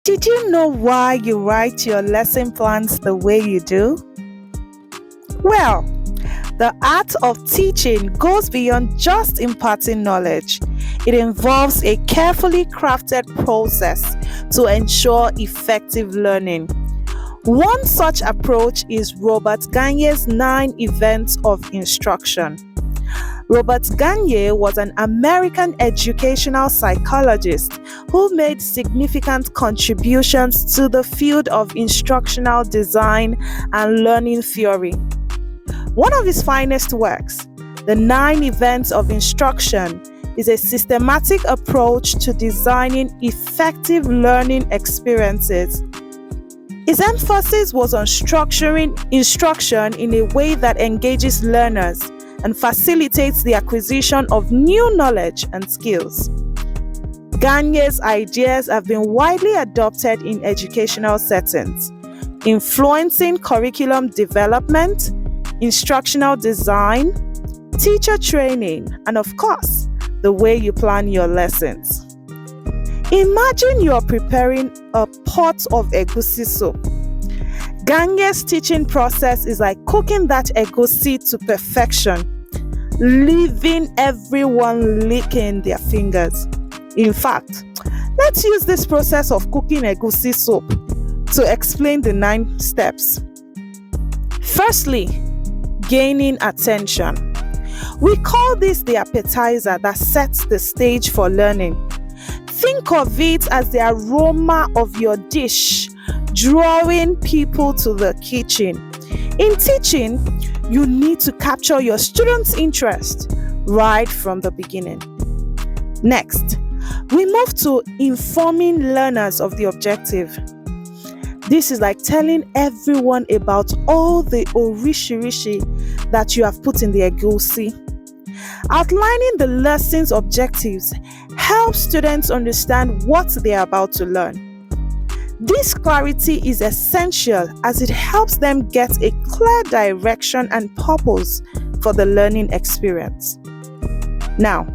Did you know why you write your lesson plans the way you do? Well, the art of teaching goes beyond just imparting knowledge. It involves a carefully crafted process to ensure effective learning. One such approach is Robert Gagne's 9 events of instruction. Robert Gagne was an American educational psychologist who made significant contributions to the field of instructional design and learning theory. One of his finest works, The 9 Events of Instruction, is a systematic approach to designing effective learning experiences. His emphasis was on structuring instruction in a way that engages learners and facilitates the acquisition of new knowledge and skills. Gagne's ideas have been widely adopted in educational settings, influencing curriculum development, instructional design, teacher training, and of course, the way you plan your lessons. Imagine you're preparing a pot of Egusi soup. Gagne's teaching process is like cooking that Egusi to perfection, leaving everyone licking their fingers. In fact, let's use this process of cooking Egusi soup to explain the 9 steps. Firstly, gaining attention. We call this the appetizer that sets the stage for learning. Think of it as the aroma of your dish drawing people to the kitchen. In teaching, you need to capture your students' interest right from the beginning. Next, we move to informing learners of the objective. This is like telling everyone about all the orishirishi that you have put in the Egusi. Outlining the lesson's objectives helps students understand what they are about to learn. This clarity is essential as it helps them get a clear direction and purpose for the learning experience. Now,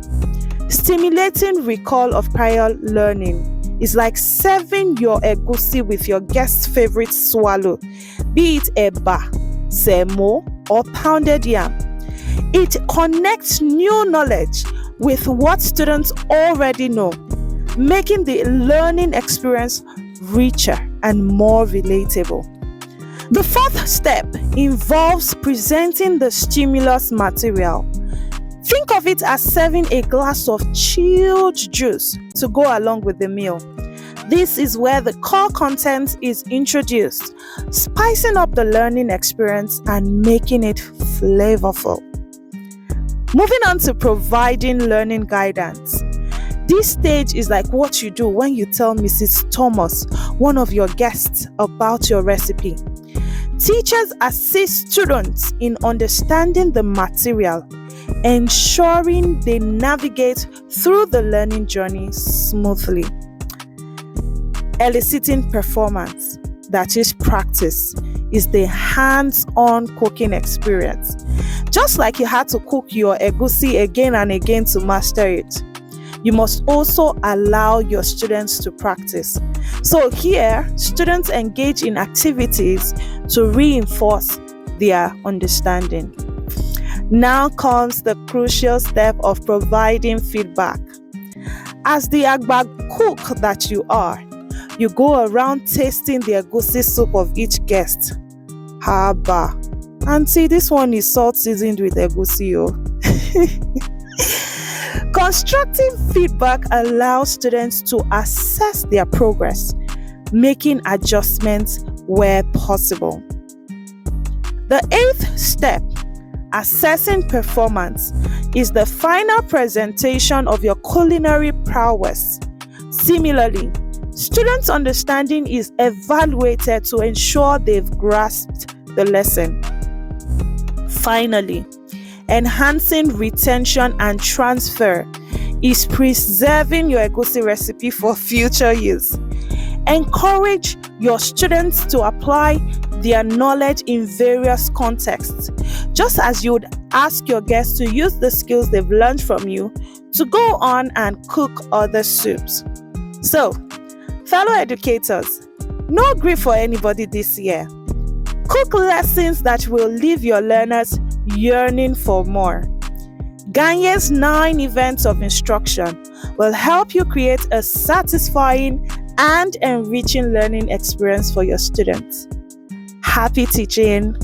stimulating recall of prior learning is like serving your Egusi with your guest's favorite swallow, be it eba, semo, or pounded yam. It connects new knowledge with what students already know, making the learning experience richer and more relatable. The 4th step involves presenting the stimulus material. Think of it as serving a glass of chilled juice to go along with the meal. This is where the core content is introduced, spicing up the learning experience and making it flavorful. Moving on to providing learning guidance. This stage is like what you do when you tell Mrs. Thomas, one of your guests, about your recipe. Teachers assist students in understanding the material, ensuring they navigate through the learning journey smoothly. Eliciting performance, that is practice, is the hands-on cooking experience. Just like you had to cook your Egusi again and again to master it, you must also allow your students to practice. So here, students engage in activities to reinforce their understanding. Now comes the crucial step of providing feedback. As the Agba cook that you are, you go around tasting the Egusi soup of each guest. Haba. Auntie, this one is salt seasoned with Egusi. Constructive feedback allows students to assess their progress, making adjustments where possible. The 8th step, assessing performance, is the final presentation of your culinary prowess. Similarly, students' understanding is evaluated to ensure they've grasped the lesson. Finally, enhancing retention and transfer is preserving your Egusi recipe for future use. Encourage your students to apply their knowledge in various contexts, just as you would ask your guests to use the skills they've learned from you to go on and cook other soups. So, Fellow educators, no grief for anybody this year. Cook lessons that will leave your learners yearning for more. Gagne's 9 events of instruction will help you create a satisfying and enriching learning experience for your students. Happy teaching!